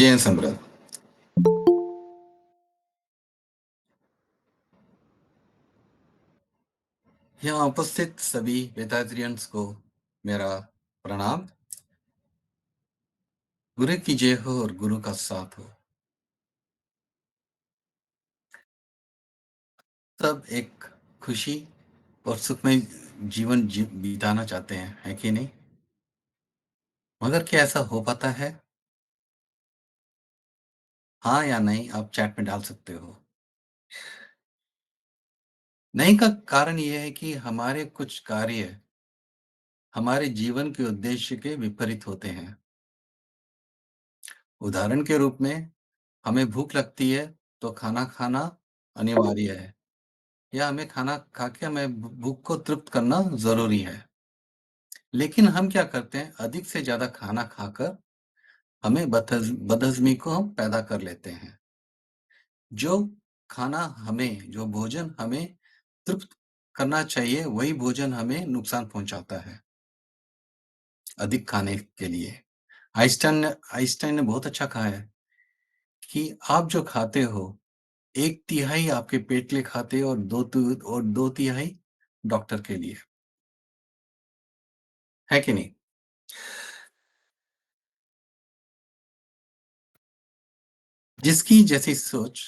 जय सम्राट। यहाँ उपस्थित सभी वेदाद्रियंस को मेरा प्रणाम। गुरु की जय हो और गुरु का साथ हो। सब एक खुशी और सुखमय जीवन बिताना चाहते हैं, है कि नहीं? मगर क्या ऐसा हो पाता है? हाँ या नहीं आप चैट में डाल सकते हो। नहीं का कारण यह है कि हमारे कुछ कार्य हमारे जीवन के उद्देश्य के विपरीत होते हैं। उदाहरण के रूप में हमें भूख लगती है तो खाना खाना अनिवार्य है, या हमें खाना खा के हमें भूख को तृप्त करना ज़रूरी है। लेकिन हम क्या करते हैं, अधिक से ज़्यादा खाना खाकर हमें बदहज़मी को हम पैदा कर लेते हैं। जो जो भोजन हमें तृप्त करना चाहिए, वही भोजन हमें नुकसान पहुँचाता है, अधिक खाने के लिए। आइंस्टाइन ने बहुत अच्छा कहा है कि आप जो खाते हो, 1/3 आपके पेट के लिए खाते हो और 2/3 डॉक्टर के लिए, है कि नहीं? जिसकी जैसी सोच।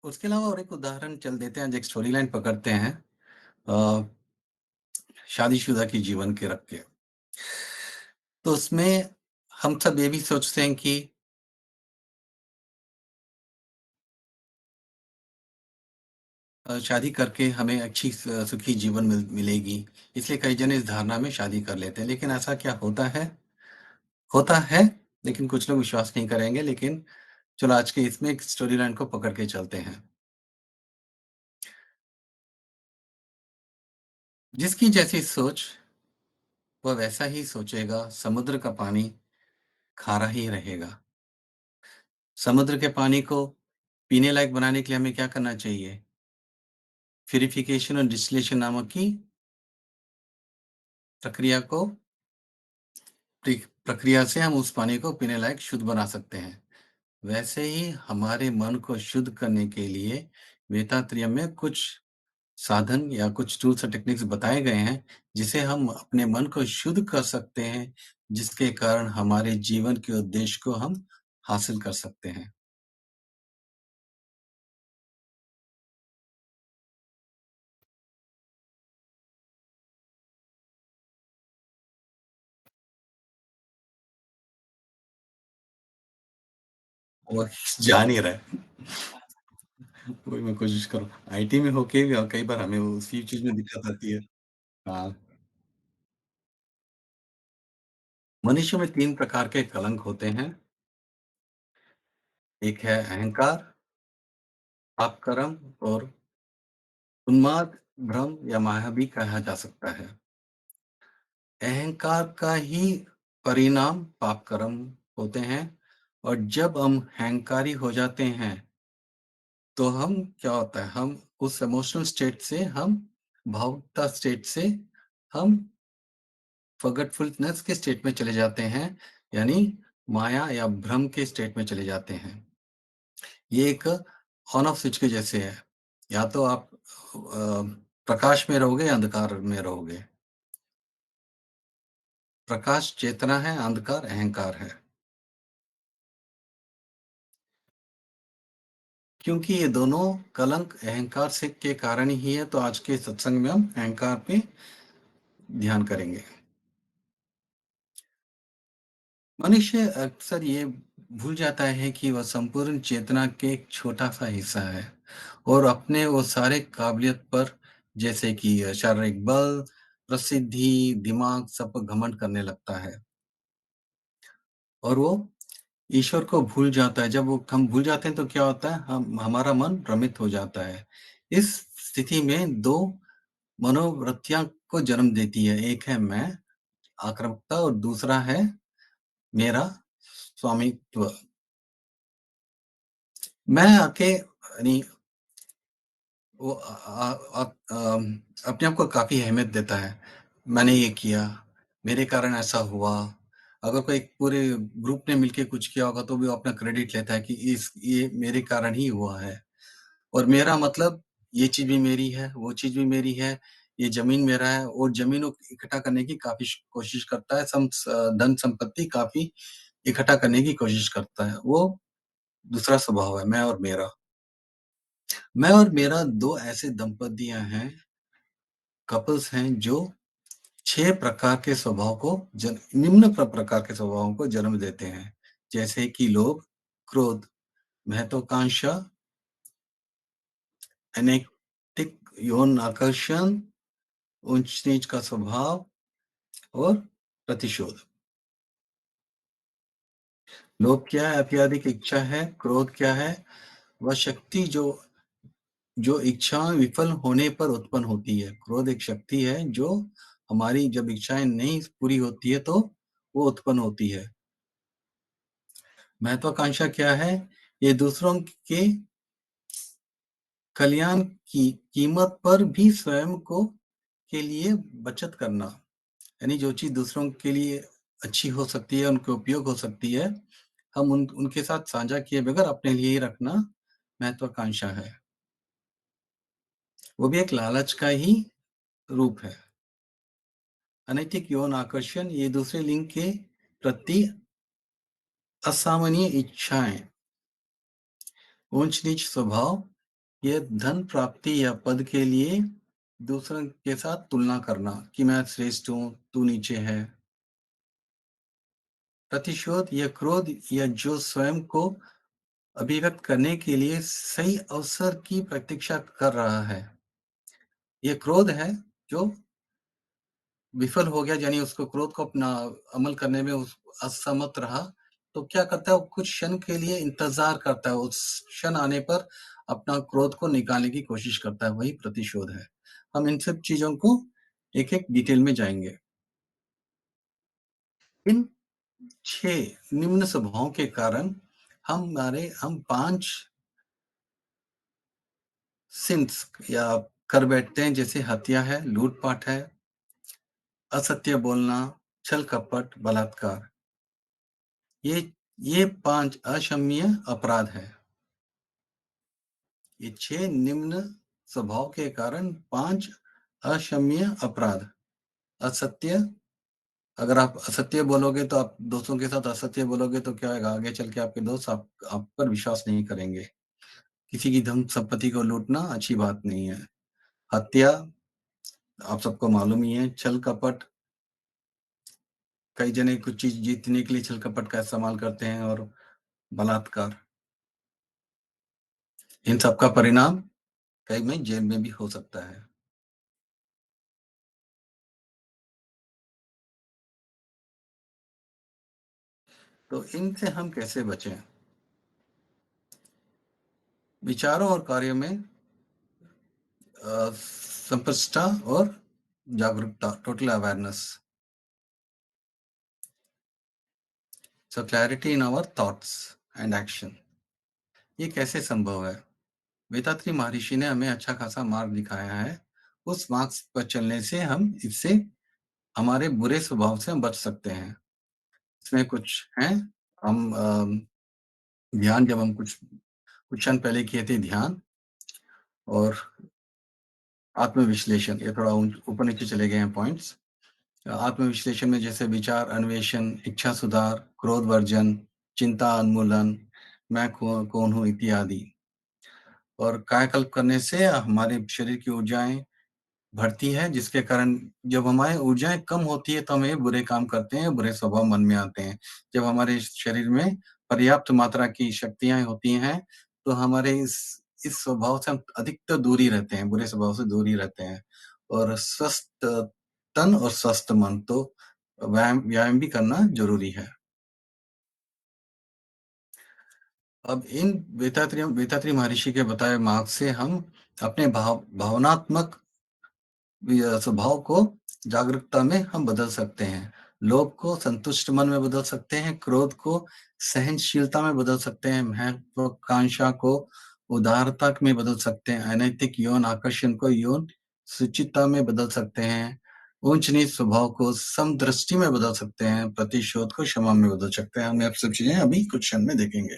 उसके अलावा और एक उदाहरण चल देते हैं, एक स्टोरी लाइन पकड़ते हैं अ, शादीशुदा के जीवन के रख के। तो उसमें हम सब ये भी सोचते हैं कि शादी करके हमें अच्छी सुखी जीवन मिलेगी, इसलिए कई जन इस धारणा में शादी कर लेते हैं। लेकिन ऐसा क्या होता है? होता है, लेकिन कुछ लोग विश्वास नहीं करेंगे। लेकिन चलो आज के इसमें एक स्टोरी लाइन को पकड़ के चलते हैं। जिसकी जैसी सोच, वह वैसा ही सोचेगा। समुद्र का पानी खारा ही रहेगा। समुद्र के पानी को पीने लायक बनाने के लिए हमें क्या करना चाहिए? प्यूरिफिकेशन और डिस्टिलेशन नामक की प्रक्रिया को प्रक्रिया से हम उस पानी को पीने लायक शुद्ध बना सकते हैं। वैसे ही हमारे मन को शुद्ध करने के लिए वेदांतरियम में कुछ साधन या कुछ टूल्स और टेक्निक्स बताए गए हैं, जिसे हम अपने मन को शुद्ध कर सकते हैं, जिसके कारण हमारे जीवन के उद्देश्य को हम हासिल कर सकते हैं। वो जा नहीं रहा है। वही मैं कोशिश करूँ। आईटी में होके भी कई बार हमें उसी चीज़ में दिक्कत आती है। हाँ, मनुष्य में 3 प्रकार के कलंक होते हैं। एक है अहंकार, पाप कर्म और उन्माद, भ्रम या माया भी कहा जा सकता है। अहंकार का ही परिणाम पाप कर्म होते हैं, और जब हम अहंकारी हो जाते हैं, तो हम क्या होता है, हम उस इमोशनल स्टेट से हम भावुकता स्टेट से हम फॉरगेटफुलनेस के स्टेट में चले जाते हैं, यानी माया या भ्रम के स्टेट में चले जाते हैं। ये एक ऑन ऑफ स्विच के जैसे है। या तो आप प्रकाश में रहोगे या अंधकार में रहोगे। प्रकाश चेतना है, अंधकार अहंकार है। क्योंकि ये दोनों कलंक अहंकार से के कारण ही है, तो आज के सत्संग में हम अहंकार पे ध्यान करेंगे। मनुष्य अक्सर ये भूल जाता है कि वह संपूर्ण चेतना के एक छोटा-सा हिस्सा है, और अपने वो सारे काबिलियत पर, जैसे कि शारीरिक बल, प्रसिद्धि, दिमाग, सब पर घमंड करने लगता है, और वो ईश्वर को भूल जाता है। जब वो हम भूल जाते हैं तो क्या होता है, हम हमारा मन भ्रमित हो जाता है। इस स्थिति में 2 मनोवृत्तियाँ को जन्म देती है। एक है मैं, आक्रामकता, और दूसरा है मेरा स्वामित्व। मैं आके यानी वो अपने आप को काफ़ी अहमियत देता है। मैंने ये किया, मेरे कारण ऐसा हुआ, अगर कोई पूरे ग्रुप ने मिलके कुछ किया होगा तो भी वो अपना क्रेडिट लेता है कि इस ये मेरे कारण ही हुआ है। और मेरा मतलब ये चीज़ भी मेरी है, वो चीज़ भी मेरी है, ये ज़मीन मेरा है और ज़मीन को इकट्ठा करने की काफ़ी श कोशिश करता है, धन-संपत्ति काफ़ी इकट्ठा करने की कोशिश करता है। वो दूसरा स्वभाव है, मैं और मेरा। मैं और मेरा 2 ऐसे दंपतियाँ हैं, कपल्स हैं जो 6 प्रकार के स्वभाव को निम्न प्रकार के स्वभावों को जन्म देते हैं। जैसे कि लोभ, क्रोध, महत्वाकांक्षा, अनैतिक यौन आकर्षण, ऊंच-नीच का स्वभाव और प्रतिशोध। लोभ क्या है? अत्यधिक इच्छा है। क्रोध क्या है? वह शक्ति जो इच्छाएँ विफल होने पर उत्पन्न होती है। क्रोध एक शक्ति है जो हमारी जब इच्छाएँ नहीं पूरी होती है तो वो उत्पन्न होती है। महत्वाकांक्षा क्या है? ये दूसरों के कल्याण की कीमत पर भी स्वयं को के लिए बचत करना। यानी जो चीज़ दूसरों के लिए अच्छी हो सकती है, उनके उपयोग हो सकती है, हम उनके साथ साझा किए बगैर अपने लिए ही रखना महत्वाकांक्षा है। वो भी एक लालच का ही रूप है। अनैतिक यौन आकर्षण ये दूसरे लिंग के प्रति असामान्य इच्छाएँ, ऊंच-नीच स्वभाव, ये धन प्राप्ति या पद के लिए दूसरों के साथ तुलना करना कि मैं श्रेष्ठ हूँ, तू नीचे है। प्रतिशोध या क्रोध या जो स्वयं को अभिव्यक्त करने के लिए सही अवसर की प्रतीक्षा कर रहा है। ये क्रोध है जो विफल हो गया यानी उसको क्रोध को अपना अमल करने में उस असमर्थ रहा, तो क्या करता है वो कुछ क्षण के लिए इंतज़ार करता है, उस क्षण आने पर अपना क्रोध को निकालने की कोशिश करता है, वही प्रतिशोध है। हम इन सब चीज़ों को एक-एक डिटेल में जाएँगे। इन 6 निम्न स्वभावों के कारण हम 5 सिंस या कर बैठते हैं जैसे हत्या है, लूट-पाट है, असत्य बोलना, छल-कपट, बलात्कार। ये ये 5 अक्षम्य अपराध हैं। ये 6 निम्न स्वभाव के कारण 5 अक्षम्य अपराध। असत्य, अगर आप असत्य बोलोगे तो आप दोस्तों के साथ असत्य बोलोगे तो क्या होगा, आगे चल के आपके दोस्त आप पर विश्वास नहीं करेंगे। किसी की धन संपत्ति को लूटना अच्छी बात नहीं है। हत्या, आप सबको मालूम ही है, छल-कपट, कई जने कुछ चीज़ जीतने के लिए छल-कपट का इस्तेमाल करते हैं और बलात्कार। इन सब का परिणाम कई में जेल में भी हो सकता है। तो इनसे हम कैसे बचें? विचारों और कार्यों में स्पष्टता और जागरूकता, total awareness. So clarity in our thoughts and action. ये कैसे संभव है? वेदात्रि महर्षि ने हमें अच्छा खासा मार्ग दिखाया है। उस मार्ग पर चलने से हम इससे हमारे बुरे स्वभाव से हम बच सकते हैं। इसमें कुछ हैं, हम ध्यान जब हम कुछ क्षण पहले किए थे ध्यान और आत्म-विश्लेषण, ये थोड़ा ऊपर-नीचे चले गए हैं पॉइंट्स। आत्म-विश्लेषण में जैसे विचार अन्वेषण, इच्छा सुधार, क्रोध वर्जन, चिंता उन्मूलन, मैं कौन हूँ इत्यादि। और कायाकल्प करने से हमारे शरीर की ऊर्जाएँ बढ़ती है, जिसके कारण जब हमारी ऊर्जाएँ कम होती है तो हम ये बुरे काम करते हैं, बुरे स्वभाव मन में आते हैं। जब हमारे शरीर में पर्याप्त मात्रा की शक्तियाँ होती हैं, तो हमारे इस स्वभाव से हम अधिकतर दूर ही रहते हैं, बुरे स्वभाव से दूर ही रहते हैं। और स्वस्थ तन और स्वस्थ मन, तो व्यायाम व्यायाम भी करना ज़रूरी है। अब इन वेदात्रि महर्षि के बताए मार्ग से हम अपने भावनात्मक स्वभाव को जागरूकता में हम बदल सकते हैं। लोभ को संतुष्ट मन में बदल सकते हैं, क्रोध को सहनशीलता में बदल सकते हैं, महत्वाकांक्षा को उदारता में बदल सकते हैं, अनैतिक यौन आकर्षण को यौन सुचिता में बदल सकते हैं, ऊंच-नीच स्वभाव को समदृष्टि में बदल सकते हैं, प्रतिशोध को क्षमा में बदल सकते हैं। हम ये सब चीज़ें अभी कुछ क्षण में देखेंगे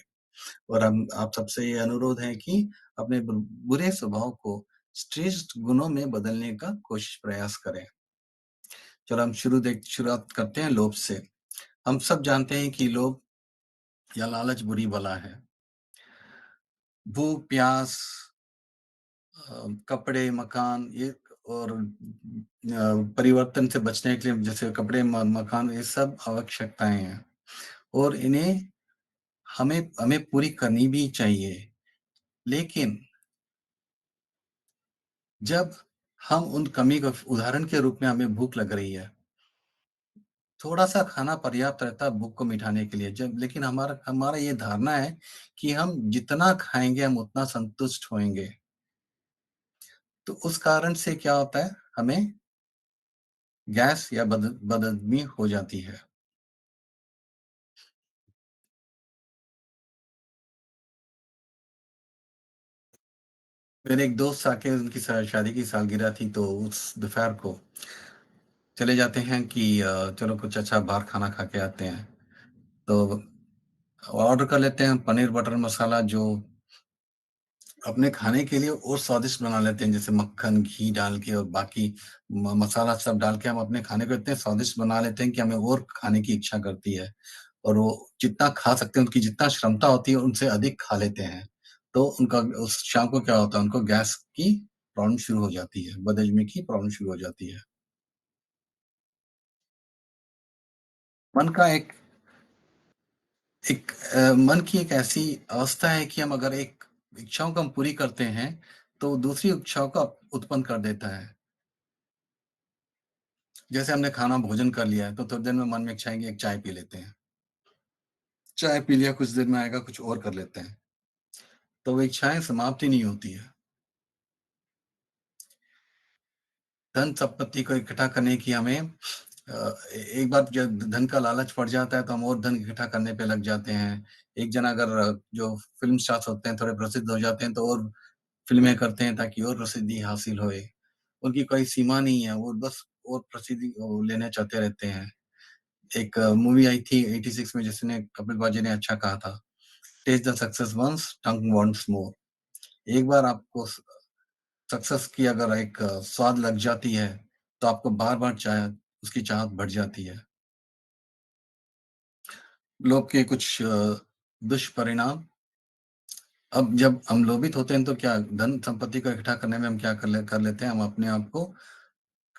और हम आप सबसे ये अनुरोध है कि अपने बुरे स्वभाव को श्रेष्ठ गुणों में बदलने का कोशिश प्रयास करें। चलो हम शुरुआत करते हैं लोभ से। हम सब जानते हैं कि लोभ या लालच बुरी बला है। भूख, प्यास, कपड़े, मकान ये और परिवर्तन से बचने के लिए जैसे कपड़े, मकान ये सब आवश्यकताएँ हैं और इन्हें हमें हमें पूरी करनी भी चाहिए। लेकिन जब हम उन कमी को उदाहरण के रूप में हमें भूख लग रही है, थोड़ा-सा खाना पर्याप्त रहता है भूख को मिटाने के लिए जब लेकिन हमारा हमारा ये धारणा है कि हम जितना खाएँगे हम उतना संतुष्ट होएँगे। तो उस कारण से क्या होता है, हमें गैस या बदहज़मी हो जाती है। मेरे एक दोस्त आके उनकी शादी की सालगिरह थी तो उस दोपहर को चले जाते हैं कि चलो कुछ अच्छा बाहर खाना खा के आते हैं। तो ऑर्डर कर लेते हैं पनीर बटर मसाला जो अपने खाने के लिए और स्वादिष्ट बना लेते हैं जैसे मक्खन, घी डाल के और बाकी मसाला सब डाल के हम अपने खाने को इतने स्वादिष्ट बना लेते हैं कि हमें और खाने की इच्छा करती है। और वो जितना खा सकते हैं, उनकी जितना क्षमता होती है, उनसे अधिक खा लेते हैं। तो उनका उस शाम को क्या होता है, उनको गैस की प्रॉब्लम शुरू हो जाती है, बदहज़मी की प्रॉब्लम शुरू हो जाती है। मन का एक एक मन की एक ऐसी अवस्था है कि हम अगर एक इच्छाओं को हम पूरी करते हैं, तो दूसरी इच्छाओं का उत्पन्न कर देता है। जैसे हमने खाना भोजन कर लिया है, तो थोड़ी देर में मन में इच्छा आएगी एक चाय पी लेते हैं। चाय पी लिया, कुछ देर में आएगा कुछ और कर लेते हैं। तो वो इच्छाएँ समाप्त ही नहीं होती है। धन संपत्ति को इकट्ठा करने की हमें एक बार जब धन का लालच पड़ जाता है तो हम और धन इकट्ठा करने पे लग जाते हैं। एक जना अगर जो फ़िल्म स्टार्स होते हैं थोड़े प्रसिद्ध हो जाते हैं तो और फ़िल्में करते हैं ताकि और प्रसिद्धि हासिल होए। उनकी कोई सीमा नहीं है, वो बस और प्रसिद्धि लेना चाहते रहते हैं। एक मूवी आई थी 86 में जिसने कपिल बाजी ने अच्छा कहा था, taste the success once, tongue wants more. एक बार आपको सक्सेस की अगर एक स्वाद लग जाती है, तो आपको बार-बार उसकी चाहत बढ़ जाती है। लोभ के कुछ दुष्परिणाम अब जब हम लोभित होते हैं तो क्या धन संपत्ति को इकट्ठा करने में हम क्या कर लेते हैं, हम अपने आप को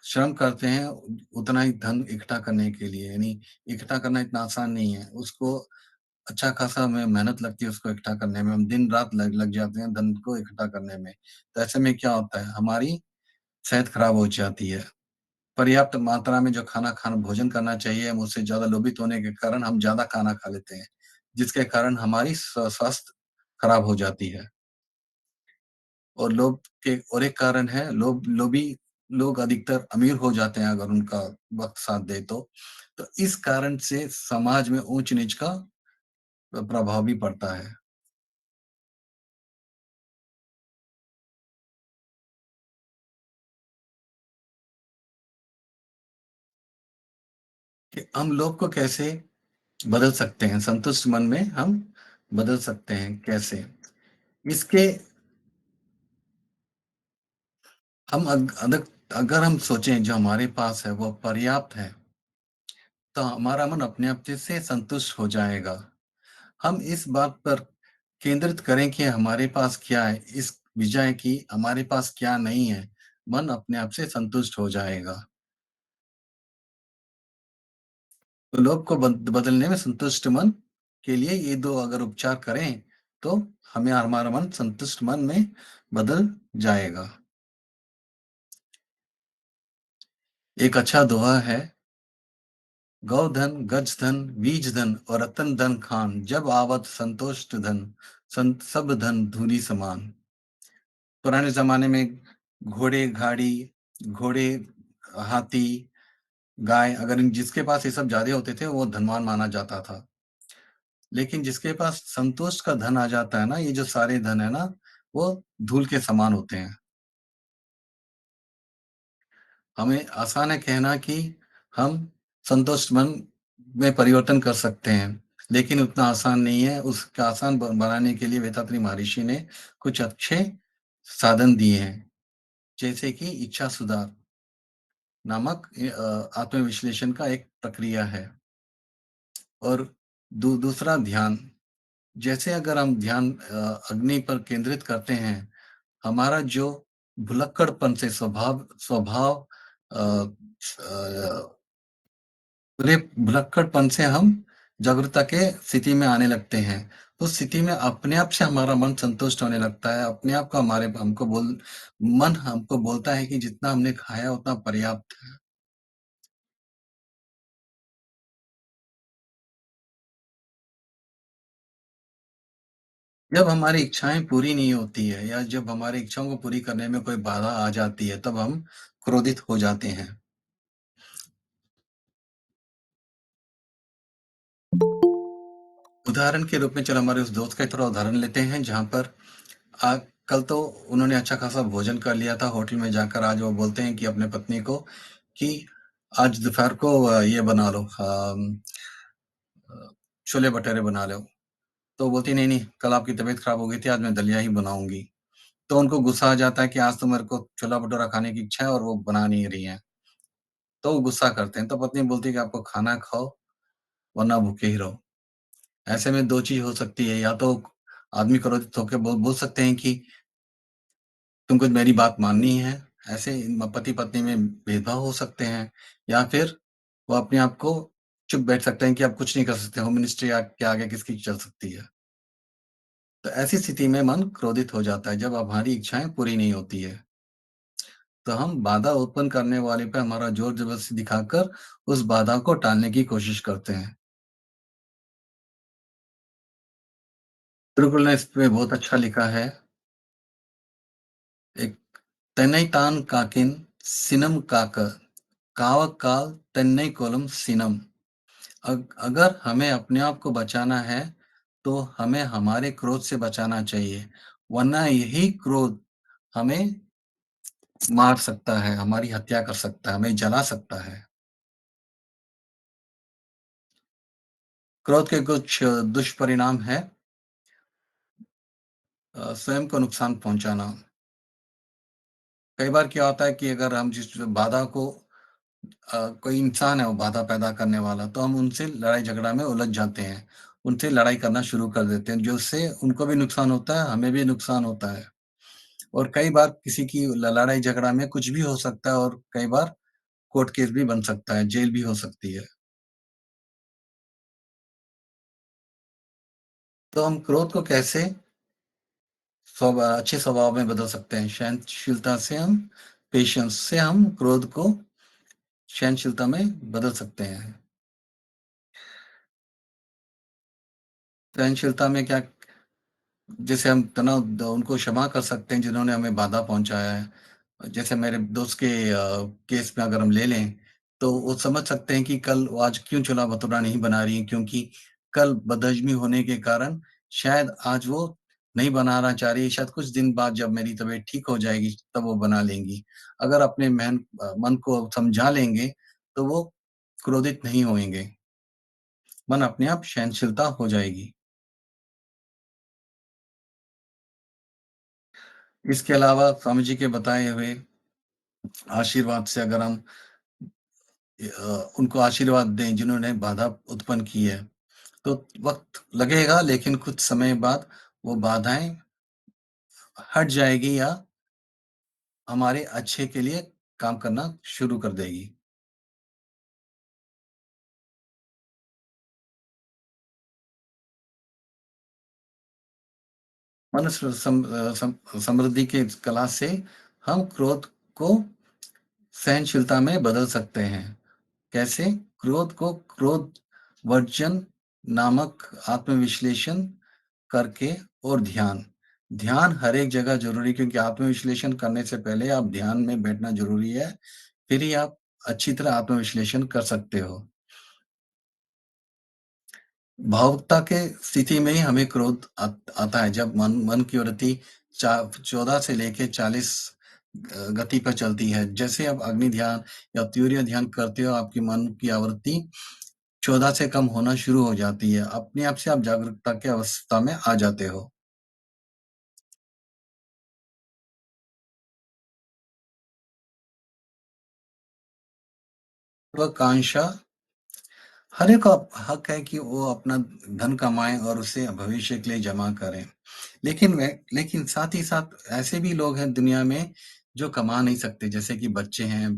श्रम करते हैं उतना ही धन इकट्ठा करने के लिए, यानी इकट्ठा करना इतना आसान नहीं है। उसको अच्छा खासा हमें मेहनत लगती है उसको इकट्ठा करने में, हम दिन-रात लग लग जाते हैं धन को इकट्ठा करने में। तो ऐसे में क्या होता है, हमारी सेहत खराब हो जाती है। पर्याप्त मात्रा में जो खाना भोजन करना चाहिए, हम उससे ज़्यादा लोभित होने के कारण हम ज़्यादा खाना खा लेते हैं, जिसके कारण हमारी स्वास्थ्य खराब हो जाती है। और लोभ के और एक कारण है लोभी लोग अधिकतर अमीर हो जाते हैं अगर उनका वक़्त साथ दे तो। तो इस कारण से समाज में ऊँच-नीच का प्रभाव भी पड़ता है। कि हम लोग को कैसे बदल सकते हैं, संतुष्ट मन में हम बदल सकते हैं कैसे? इसके हम अगर हम सोचें जो हमारे पास है वो पर्याप्त है, तो हमारा मन अपने आप से संतुष्ट हो जाएगा। हम इस बात पर केंद्रित करें कि हमारे पास क्या है, इस बजाय कि हमारे पास क्या नहीं है, मन अपने आप से संतुष्ट हो जाएगा। तो लोभ को बदलने में संतुष्ट मन के लिए ये 2 अगर उपचार करें, तो हमें हमारा मन संतुष्ट मन में बदल जाएगा। एक अच्छा दोहा है, गौ धन, गज धन, बीज धन और रतन धन खान, जब आवत संतोष्ट धन, सब धन धूलि समान। पुराने ज़माने में घोड़े, हाथी, गाय अगर इन जिसके पास ये सब ज़्यादा होते थे, वो धनवान माना जाता था। लेकिन जिसके पास संतोष का धन आ जाता है ना, ये जो सारे धन है ना, वो धूल के समान होते हैं। हमें आसान है कहना कि हम संतुष्ट मन में परिवर्तन कर सकते हैं, लेकिन उतना आसान नहीं है। उसका आसान बनाने के लिए वेदांतनी महर्षि ने कुछ अच्छे साधन दिए हैं, जैसे कि इच्छा सुधार नामक आत्मविश्लेषण का एक प्रक्रिया है। और दूसरा ध्यान, जैसे अगर हम ध्यान अग्नि पर केंद्रित करते हैं, हमारा जो भुलक्कड़पन से स्वभाव स्वभाव अ, पूरे भुलक्कड़पन से हम जागरूकता के स्थिति में आने लगते हैं। उस स्थिति में अपने आप से हमारा मन संतुष्ट होने लगता है। अपने आप को हमारे हमको बोल मन हमको बोलता है कि जितना हमने खाया उतना पर्याप्त है। जब हमारी इच्छाएँ पूरी नहीं होती है या जब हमारी इच्छाओं को पूरी करने में कोई बाधा आ जाती है, तब हम क्रोधित हो जाते हैं। उदाहरण के रूप में चलो हमारे उस दोस्त का ही थोड़ा उदाहरण लेते हैं, जहाँ पर आ कल तो उन्होंने अच्छा खासा भोजन कर लिया था होटल में जाकर। आज वो बोलते हैं कि अपने पत्नी को कि आज दोपहर को ये बना लो, छोले भटूरे बना लो। तो बोलती नहीं, नहीं, कल आपकी तबीयत खराब हो गई थी, आज मैं दलिया ही बनाऊँगी। तो उनको गुस्सा आ जाता है कि आज तो मेरे को छोला भटूरा खाने की इच्छा है और वो बना नहीं रही हैं। तो वो गुस्सा करते हैं। तो पत्नी बोलती है कि आपको खाना खाओ वरना भूखे ही रहो। ऐसे में 2 चीज़ हो सकती है, या तो आदमी क्रोधित होके बोल बोल सकते हैं कि तुमको मेरी बात माननी है। ऐसे पति-पत्नी में भेदभाव हो सकते हैं, या फिर वो अपने आप को चुप बैठ सकते हैं कि अब कुछ नहीं कर सकते, होम मिनिस्ट्री के आगे किसकी चल सकती है। तो ऐसी स्थिति में मन क्रोधित हो जाता है जब हमारी इच्छाएँ पूरी नहीं होती है। तो हम बाधा उत्पन्न करने वाले पे हमारा ज़ोर ज़बरदस्ती दिखाकर उस बाधा को टालने की कोशिश करते हैं। बिल्कुल ने इस पे बहुत अच्छा लिखा है। एक "तन्னைத்தான் காக்கின் सिनम काक, कावक्काल तन्னை कोलम सिनम"। अगर हमें अपने आप को बचाना है, तो हमें हमारे क्रोध से बचाना चाहिए, वरना यही क्रोध हमें मार सकता है, हमारी हत्या कर सकता है, हमें जला सकता है। क्रोध के कुछ दुष्परिणाम हैं, स्वयं को नुकसान पहुँचाना। कई बार क्या होता है कि अगर हम जिस बाधा को कोई इंसान है वो बाधा पैदा करने वाला, तो हम उनसे लड़ाई-झगड़ा में उलझ जाते हैं। उनसे लड़ाई करना शुरू कर देते हैं, जिससे उनको भी नुकसान होता है, हमें भी नुकसान होता है। और कई बार किसी की लड़ाई-झगड़ा में कुछ भी हो सकता है और कई बार कोर्ट केस भी बन सकता है, जेल भी हो सकती है। तो हम क्रोध को कैसे अच्छे स्वभाव में बदल सकते हैं? सहनशीलता से हम पेशेंस से हम क्रोध को सहनशीलता में बदल सकते हैं। सहनशीलता में क्या, जैसे हम तनाव उनको क्षमा कर सकते हैं जिन्होंने हमें बाधा पहुँचाया है। जैसे मेरे दोस्त के केस में अगर हम ले लें, तो वो समझ सकते हैं कि कल वो आज क्यों छोला-भटूरा नहीं बना रही हैं, क्योंकि कल बदहज़मी होने के कारण शायद आज वो नहीं बनाना चाह रही है, शायद कुछ दिन बाद जब मेरी तबीयत ठीक हो जाएगी, तब वो बना लेंगी। अगर अपने मन को समझा लेंगे, तो वो क्रोधित नहीं होएँगे। मन अपने आप सहनशीलता हो जाएगी। इसके अलावा स्वामी जी के बताए हुए आशीर्वाद से अगर हम उनको आशीर्वाद दें जिन्होंने बाधा उत्पन्न की है, तो वक़्त लगेगा लेकिन कुछ समय बाद वो बाधाएँ हट जाएगी या हमारे अच्छे के लिए काम करना शुरू कर देगी। मनुष्य समृद्धि के इस कला से हम क्रोध को सहनशीलता में बदल सकते हैं। कैसे? क्रोध को क्रोध वर्जन नामक आत्मविश्लेषण करके और ध्यान। ध्यान हर एक जगह ज़रूरी है, क्योंकि आत्मविश्लेषण करने से पहले आप ध्यान में बैठना ज़रूरी है, फिर ही आप अच्छी तरह आत्मविश्लेषण कर सकते हो। भावुकता के स्थिति में ही हमें क्रोध आता है, जब मन मन की वृत्ति चा 14 से लेके 40 गति पर चलती है। जैसे आप अग्नि ध्यान या तूर्य ध्यान करते हो, आपकी मन की आवृत्ति 14 से कम होना शुरू हो जाती है। अपने आप से आप जागरूकता की अवस्था में आ जाते हो। महत्वाकांक्षा हर एक का हक है कि वो अपना धन कमाएँ और उसे भविष्य के लिए जमा करें। लेकिन साथ ही साथ ऐसे भी लोग हैं दुनिया में जो कमा नहीं सकते, जैसे कि बच्चे हैं,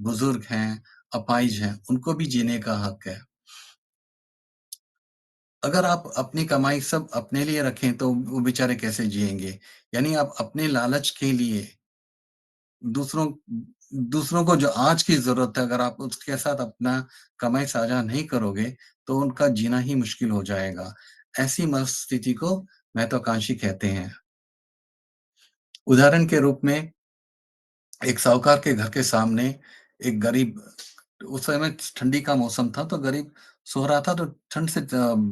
बुजुर्ग हैं, अपाहिज हैं, उनको भी जीने का हक है। अगर आप अपनी कमाई सब अपने लिए रखें तो वो बेचारे कैसे जिएँगे? यानी आप अपने लालच के लिए दूसरों दूसरों को जो आज की ज़रूरत है, अगर आप उसके साथ अपना कमाई साझा नहीं करोगे, तो उनका जीना ही मुश्किल हो जाएगा। ऐसी मनस्थिति को महत्वाकांक्षी कहते हैं। उदाहरण के रूप में एक साहूकार के घर के सामने एक गरीब उस समय ठंडी का मौसम था, तो गरीब सो रहा था, तो ठंड से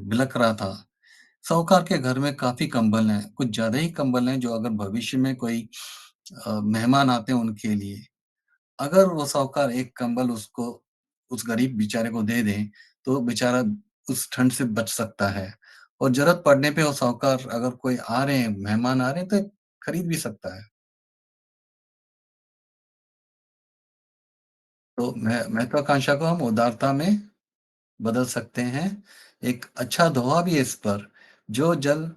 बिलख रहा था। साहूकार के घर में काफ़ी कंबल हैं, कुछ ज़्यादा ही कंबल हैं, जो अगर भविष्य में कोई मेहमान आते हैं उनके लिए। अगर वो साहूकार एक कंबल उसको उस गरीब बेचारे को दे दें, तो बेचारा उस ठंड से बच सकता है और ज़रूरत पड़ने पे वो साहूकार अगर कोई आ रहे हैं, मेहमान आ रहे हैं, तो खरीद भी सकता है। तो महत्वाकांक्षा को हम उदारता में बदल सकते हैं। एक अच्छा दोहा भी है इस पर, "जो जल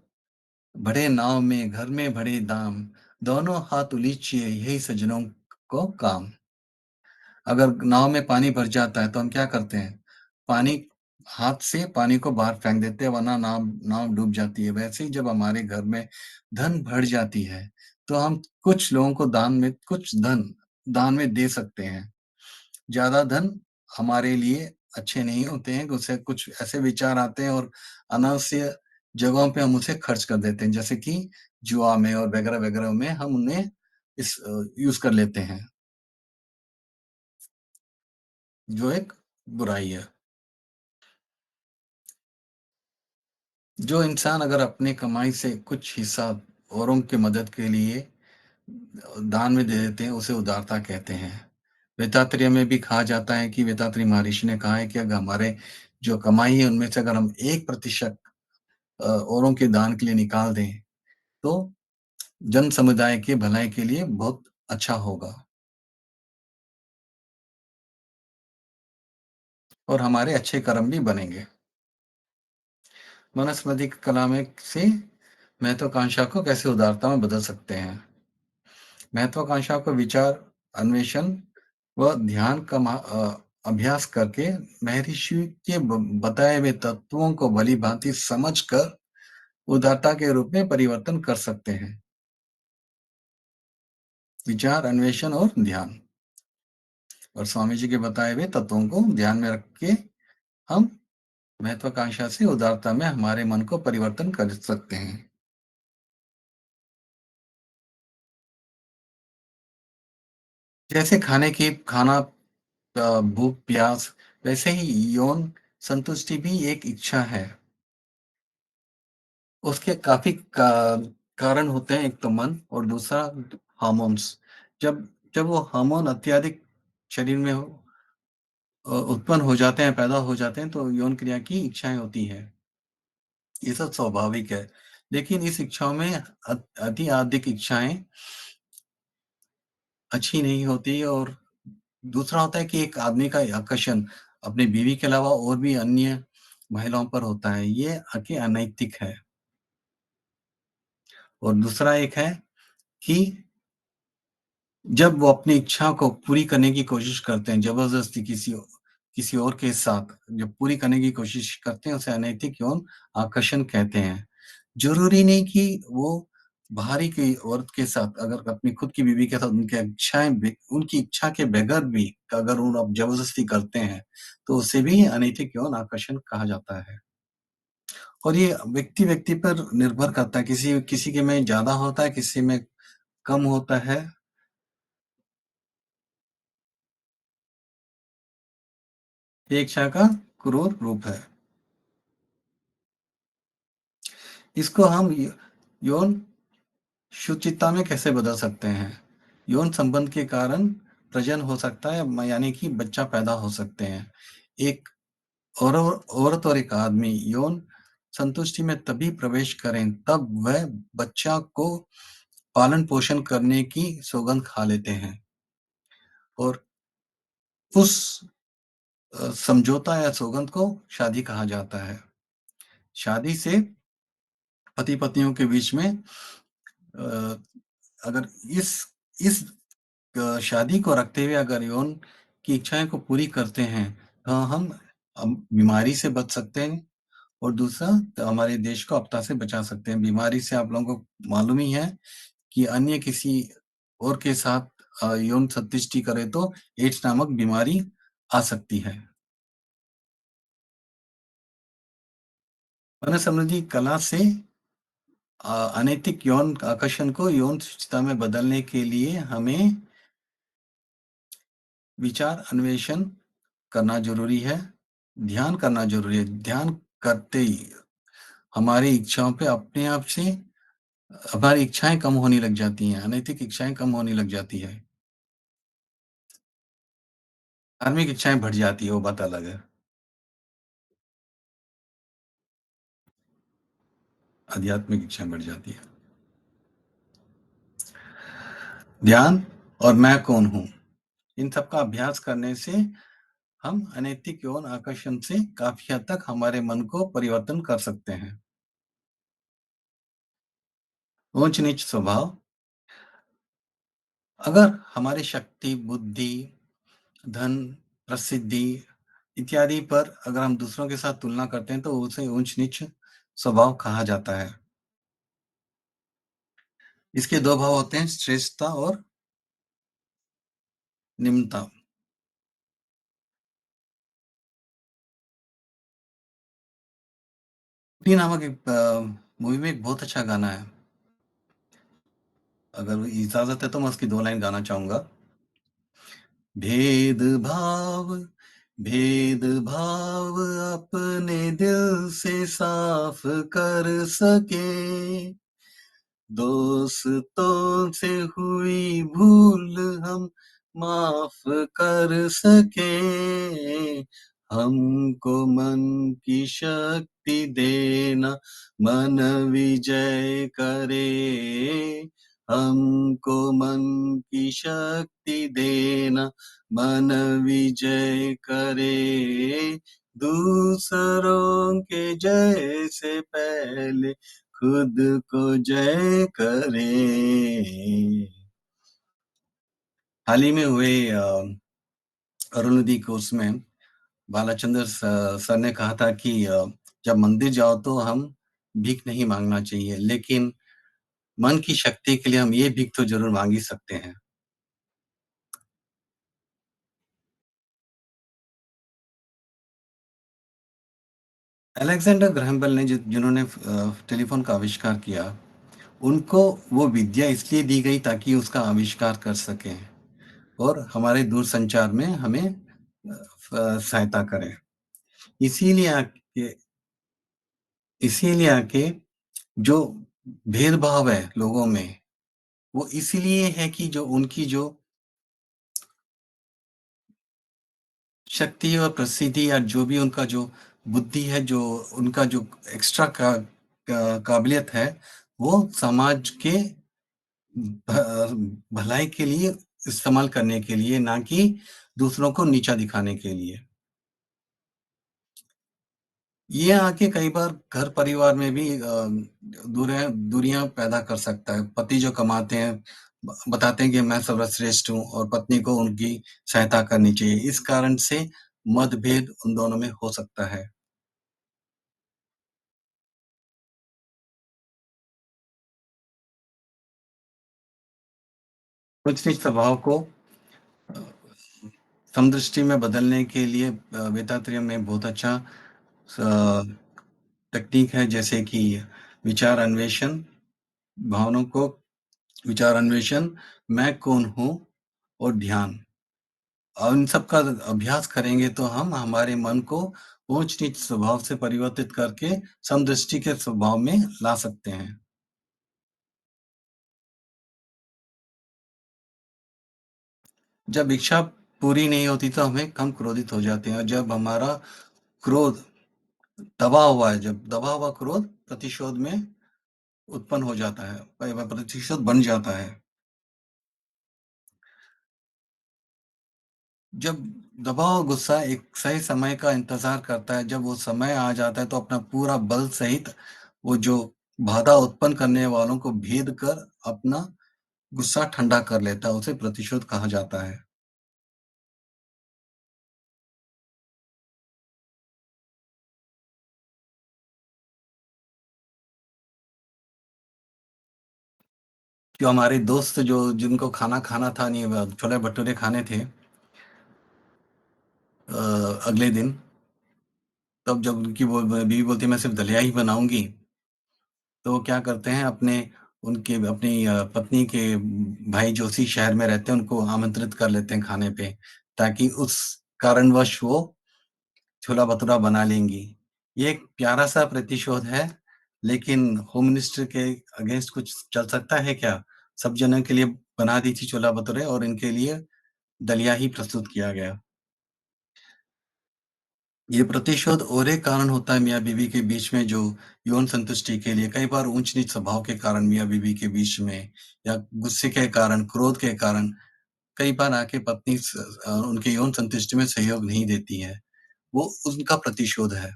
भरे नाव में, घर में भरे दाम, दोनों हाथ उलीचिए, यही सज्जनों को काम।" अगर नाव में पानी भर जाता है तो हम क्या करते हैं? पानी हाथ से पानी को बाहर फेंक देते हैं, वरना नाव नाव डूब जाती है। वैसे ही जब हमारे घर में धन भर जाती है, तो हम कुछ लोगों को कुछ धन दान में दे सकते हैं। ज़्यादा धन हमारे लिए अच्छे नहीं होते हैं, उससे कुछ ऐसे विचार आते हैं और अनावश्यक जगहों पे हम उसे खर्च कर देते हैं, जैसे कि जुआ में और वगैरह-वगैरह में हम उन्हें यूज़ कर लेते हैं, जो एक बुराई है। जो इंसान अगर अपनी कमाई से कुछ हिस्सा औरों की मदद के लिए दान में दे देते हैं, उसे उदारता कहते हैं। वेदांतर्य में भी कहा जाता है कि वेदांतरी महर्षि ने कहा है कि अगर हमारे जो कमाई है उनमें से अगर हम 1% औरों के दान के लिए निकाल दें, तो जन समुदाय के भलाई के लिए बहुत अच्छा होगा और हमारे अच्छे कर्म भी बनेंगे। मनुस्मृति कला में से महत्वाकांक्षा को कैसे उदारता में बदल सकते हैं? महत्वाकांक्षा को विचार, अन्वेषण व ध्यान का अभ्यास करके महर्षि के बताए हुए तत्वों को भली-भांति समझकर उदारता के रूप में परिवर्तन कर सकते हैं। विचार, अन्वेषण और ध्यान और स्वामी जी के बताए हुए तत्वों को ध्यान में रख के हम महत्वाकांक्षा से उदारता में हमारे मन को परिवर्तन कर सकते हैं। जैसे खाना भूख प्यास, वैसे ही यौन संतुष्टि भी एक इच्छा है। उसके काफ़ी कारण होते हैं, एक तो मन और दूसरा हार्मोन्स। जब जब वो हार्मोन अत्यधिक शरीर में उत्पन्न हो जाते हैं, पैदा हो जाते हैं, तो यौन क्रिया की इच्छाएँ होती हैं। ये सब स्वाभाविक है। लेकिन इस इच्छाओं में अति अधिक इच्छाएँ अच्छी नहीं होती और दूसरा होता है कि एक आदमी का आकर्षण अपनी बीवी के अलावा और भी अन्य महिलाओं पर होता है। ये अनैतिक है और दूसरा एक है कि जब वो अपनी इच्छा को पूरी करने की कोशिश करते हैं, ज़बरदस्ती किसी और के साथ जब पूरी करने की कोशिश करते हैं, उसे अनैतिक यौन आकर्षण कहते हैं। ज़रूरी नहीं कि वो बाहरी की औरत के साथ अगर अपनी खुद की बीवी के साथ उनकी इच्छा के बगैर भी अगर उन आप ज़बरदस्ती करते हैं, तो उसे भी अनैतिक यौन आकर्षण कहा जाता है। और ये व्यक्ति-व्यक्ति पर निर्भर करता है, किसी किसी के में ज़्यादा होता है, किसी में कम होता है। ये इच्छा का क्रूर रूप है। इसको हम यौन शुचिता में कैसे बदल सकते हैं? यौन संबंध के कारण प्रजनन हो सकता है यानी कि बच्चा पैदा हो सकते हैं। एक और औरत और एक आदमी यौन संतुष्टि में तभी प्रवेश करें तब वह बच्चा को पालन-पोषण करने की सौगंध खा लेते हैं और उस समझौता या सौगंध को शादी कहा जाता है। शादी से पति-पत्नियों के बीच में अ, अगर इस शादी को रखते हुए अगर यौन की इच्छाएँ को पूरी करते हैं, तो हम बीमारी से बच सकते हैं और दूसरा तो हमारे देश को आपदा से बचा सकते हैं। बीमारी से आप लोगों को मालूम ही है कि अन्य किसी और के साथ यौन संतुष्टि करें तो एड्स नामक बीमारी आ सकती है। वर्ण संबंधी कला से अनैतिक यौन आकर्षण को यौन शुचिता में बदलने के लिए हमें विचार अन्वेषण करना ज़रूरी है, ध्यान करना ज़रूरी है। ध्यान करते ही हमारी इच्छाओं पे अपने आप से हमारी इच्छाएँ कम होने लग जाती हैं, अनैतिक इच्छाएँ कम होने लग जाती है। धार्मिक इच्छाएँ बढ़ जाती है, वो बात अलग है। आध्यात्मिक इच्छाएँ बढ़ जाती है। ध्यान और मैं कौन हूँ? इन सब का अभ्यास करने से हम अनैतिक यौन आकर्षण से काफ़ी हद तक हमारे मन को परिवर्तन कर सकते हैं। ऊंच-नीच स्वभाव अगर हमारी शक्ति, बुद्धि, धन, प्रसिद्धि इत्यादि पर अगर हम दूसरों के साथ तुलना करते हैं, तो उसे ऊंच-नीच स्वभाव कहा जाता है। इसके 2 भाव होते हैं, श्रेष्ठता और निम्नता। 'टी' नामक एक मूवी में एक बहुत अच्छा गाना है। अगर इजाज़त है तो मैं उसकी 2 लाइन गाना चाहूँगा। भेदभाव भेदभाव अपने दिल से साफ कर सके दोस्तों से हुई भूल हम माफ कर सके हमको मन की शक्ति देना मन विजय करे हमको मन की शक्ति देना मन विजय करे दूसरों के जय से पहले खुद को जय करे। हाल ही में हुए अरुणोदय कोर्स में बालाचंद्र सर ने कहा था कि जब मंदिर जाओ तो हम भीख नहीं मांगना चाहिए, लेकिन मन की शक्ति के लिए हम ये भीख तो ज़रूर माँग ही सकते हैं। अलेक्जेंडर ग्रैहम बेल ने जिन्होंने टेलीफ़ोन का आविष्कार किया, उनको वो विद्या इसलिए दी गई ताकि उसका आविष्कार कर सकें और हमारे दूरसंचार में हमें सहायता करें। इसीलिए आके इसीलिए आके जो भेदभाव है लोगों में, वो इसीलिए है कि जो उनकी जो शक्ति और प्रसिद्धि या जो भी उनका जो बुद्धि है, जो उनका जो एक्स्ट्रा काबिलियत है, वो समाज के भलाई के लिए इस्तेमाल करने के लिए, ना कि दूसरों को नीचा दिखाने के लिए। ये आके कई बार घर परिवार में भी दूरियाँ पैदा कर सकता है। पति जो कमाते हैं, बताते हैं कि मैं सर्वश्रेष्ठ हूँ और पत्नी को उनकी सहायता करनी चाहिए। इस कारण से मतभेद उन दोनों में हो सकता है। उच्च-नीच स्वभाव को अ, समदृष्टि में बदलने के लिए वेदांतरियम में बहुत अच्छा स तकनीक है, जैसे कि विचार अन्वेषण, भावनाओं को विचार अन्वेषण, मैं कौन हूँ और ध्यान। और इन सब का अभ्यास करेंगे तो हम हमारे मन को ऊंच-नीच स्वभाव से परिवर्तित करके समदृष्टि के स्वभाव में ला सकते हैं। जब इच्छा पूरी नहीं होती तो हम क्रोधित हो जाते हैं और जब हमारा क्रोध दबा हुआ है, जब दबा हुआ क्रोध प्रतिशोध में उत्पन्न हो जाता है, प्रतिशोध बन जाता है। जब दबा हुआ गुस्सा एक सही समय का इंतज़ार करता है, जब वो समय आ जाता है तो अपना पूरा बल सहित वो जो बाधा उत्पन्न करने वालों को भेद कर अपना गुस्सा ठंडा कर लेता है, उसे प्रतिशोध कहा जाता है। जो हमारे दोस्त जो जिनको खाना खाना था नहीं, छोले-भटूरे खाने थे अगले दिन, तब जब उनकी वो बीवी बोलती है मैं सिर्फ़ दलिया ही बनाऊँगी, तो वो क्या करते हैं अपनी पत्नी के भाई जो उसी शहर में रहते हैं उनको आमंत्रित कर लेते हैं खाने पे, ताकि उस कारणवश वो छोला-भटूरा बना लेंगी। ये एक प्यारा-सा प्रतिशोध है, लेकिन होम मिनिस्टर के अगेंस्ट कुछ चल सकता है क्या? सब जनों के लिए बना दी थी छोला-भटूरे और इनके लिए दलिया ही प्रस्तुत किया गया। ये प्रतिशोध और एक कारण होता है मियाँ-बीवी के बीच में जो यौन संतुष्टि के लिए कई बार ऊँच-नीच स्वभाव के कारण मियाँ-बीवी के बीच में या गुस्से के कारण, क्रोध के कारण कई बार आके उनके यौन संतुष्टि में सहयोग नहीं देती है। वो उनका प्रतिशोध है।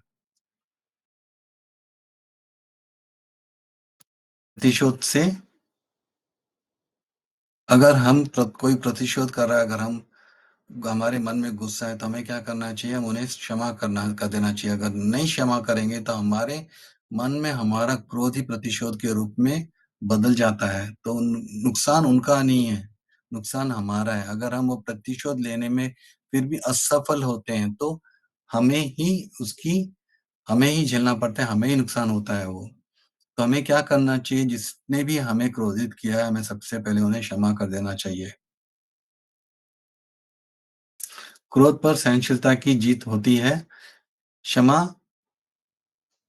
प्रतिशोध से अगर हम कोई प्रतिशोध कर रहा है, अगर हम हमारे मन में गुस्सा है तो हमें क्या करना चाहिए? हम उन्हें क्षमा करना कर देना चाहिए। अगर नहीं क्षमा करेंगे तो हमारे मन में हमारा क्रोध ही प्रतिशोध के रूप में बदल जाता है। तो नुकसान उनका नहीं है, नुकसान हमारा है। अगर हम वो प्रतिशोध लेने में फिर भी असफल होते हैं तो हमें ही उसकी हमें ही झेलना पड़ता है, हमें ही नुकसान होता है वो। तो हमें क्या करना चाहिए? जिसने भी हमें क्रोधित किया है, हमें सबसे पहले उन्हें क्षमा कर देना चाहिए। क्रोध पर सहनशीलता की जीत होती है। क्षमा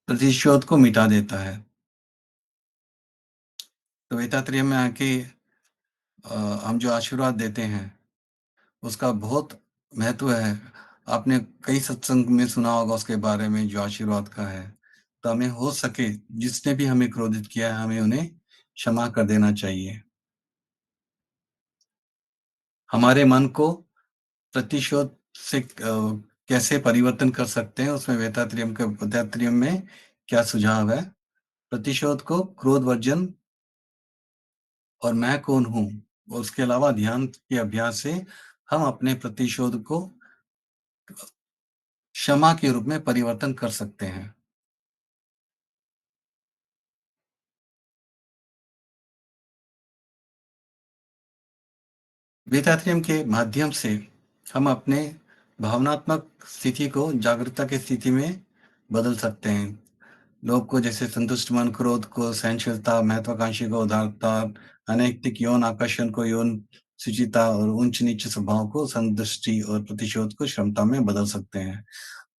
प्रतिशोध को मिटा देता है। तो वेदांतरियम में आके हम जो आशीर्वाद देते हैं, उसका बहुत महत्व है। आपने कई सत्संग में सुना होगा उसके बारे में जो आशीर्वाद का है। तो हमें हो सके जिसने भी हमें क्रोधित किया है, हमें उन्हें क्षमा कर देना चाहिए। हमारे मन को प्रतिशोध से कैसे परिवर्तन कर सकते हैं, उसमें वेदांतरियम में क्या सुझाव है? प्रतिशोध को क्रोध वर्जन और मैं कौन हूँ, उसके अलावा ध्यान के अभ्यास से हम अपने प्रतिशोध को क्षमा के रूप में परिवर्तन कर सकते हैं। वेदांतरियम के माध्यम से हम अपने भावनात्मक स्थिति को जागरूकता की स्थिति में बदल सकते हैं। लोभ को जैसे संतुष्ट मन, क्रोध को सहनशीलता, महत्वाकांक्षी को उदारता, अनैतिक यौन आकर्षण को यौन शुचिता और ऊंच-नीच स्वभाव को संतुष्टि और प्रतिशोध को क्षमता में बदल सकते हैं।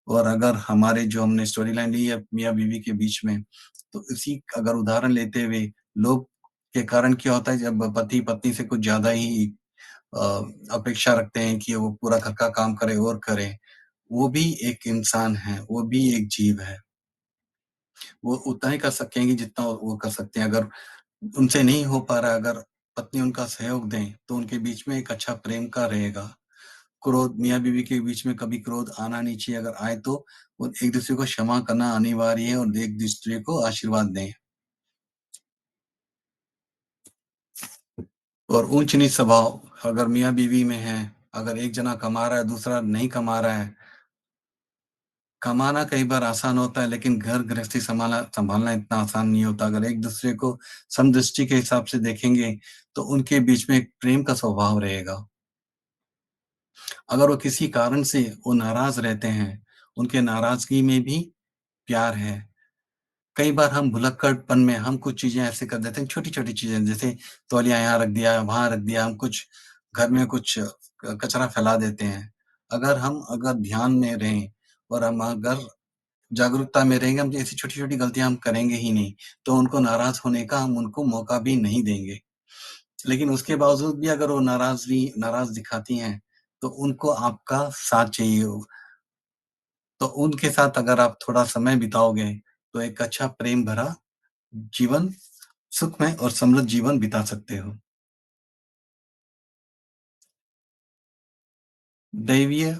और अगर हमारे जो हमने स्टोरी लाइन ली है मियाँ-बीवी के बीच में, तो इसी अगर उदाहरण लेते हुए लोभ के कारण क्या होता है जब पति-पत्नी से कुछ ज़्यादा ही अ, अपेक्षा रखते हैं कि वो पूरा घर का काम करे और करे, वो भी एक इंसान है, वो भी एक जीव है। वो उतना ही कर सकेंगी जितना वो कर सकते हैं। अगर उनसे नहीं हो पा रहा है, अगर पत्नी उनका सहयोग दें, तो उनके बीच में एक अच्छा प्रेम का रहेगा। क्रोध मियाँ-बीवी के बीच में कभी क्रोध आना नहीं चाहिए, अगर आए तो वो एक-दूसरे को क्षमा करना अनिवार्य है और एक-दूसरे को आशीर्वाद दें। और ऊँच-नीच स्वभाव अगर मियाँ-बीवी में है, अगर एक जना कमा रहा है, दूसरा नहीं कमा रहा है, कमाना कई बार आसान होता है, लेकिन घर गृहस्थी सँभालना इतना आसान नहीं होता। अगर एक-दूसरे को समदृष्टि के हिसाब से देखेंगे, तो उनके बीच में एक प्रेम का स्वभाव रहेगा। अगर वो किसी कारण से वो नाराज़ रहते हैं, उनके नाराज़गी में भी प्यार है। कई बार हम भुलक्कड़पन में हम कुछ चीज़ें ऐसे कर देते हैं, छोटी-छोटी चीज़ें जैसे तौलिया यहाँ रख दिया, वहाँ रख दिया, हम कुछ घर में कुछ कचरा फैला देते हैं। अगर ध्यान में रहें और हम अगर जागरूकता में रहेंगे, हम ऐसी छोटी-छोटी गलतियाँ हम करेंगे ही नहीं, तो उनको नाराज़ होने का हम उनको मौका भी नहीं देंगे। लेकिन उसके बावजूद भी अगर वो नाराज़ दिखाती हैं, तो उनको आपका साथ चाहिए हो। तो उनके साथ अगर आप थोड़ा समय बिताओगे, तो एक अच्छा प्रेम भरा जीवन, सुखमय और समृद्ध जीवन बिता सकते हो। दैवीय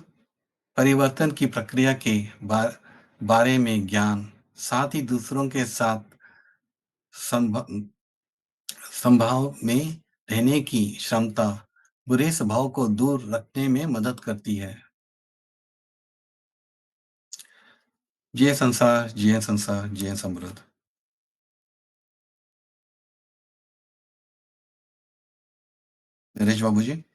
परिवर्तन की प्रक्रिया के बा बारे में ज्ञान, साथ ही दूसरों के साथ संभ संभाव में रहने की क्षमता, बुरे स्वभाव को दूर रखने में मदद करती है। जिये संसार, जिये समृद्ध। नरेश बाबू जी?